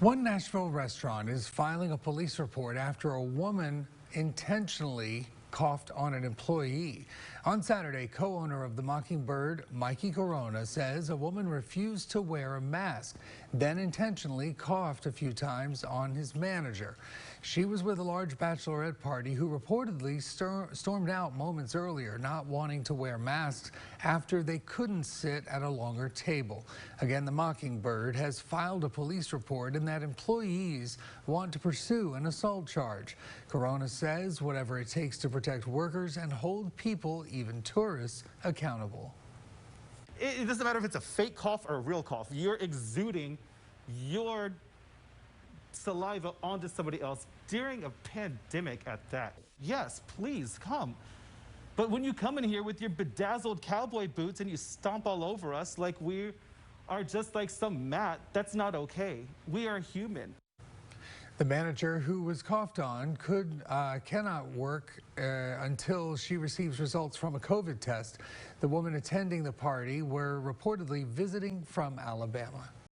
One Nashville restaurant is filing a police report after a woman intentionally coughed on an employee. On Saturday, co-owner of the Mockingbird, Mikey Corona, says a woman refused to wear a mask, then intentionally coughed a few times on his manager. She was with a large bachelorette party who reportedly stormed out moments earlier, not wanting to wear masks after they couldn't sit at a longer table. Again, the Mockingbird has filed a police report and that employees want to pursue an assault charge. Corona says whatever it takes to protect workers and hold people, even tourists, accountable. It doesn't matter if it's a fake cough or a real cough. You're exuding your saliva onto somebody else during a pandemic at that. Yes, please come. But when you come in here with your bedazzled cowboy boots and you stomp all over us like we are just like some mat, that's not okay. We are human. The manager who was coughed on cannot work until she receives results from a COVID test. The woman attending the party were reportedly visiting from Alabama.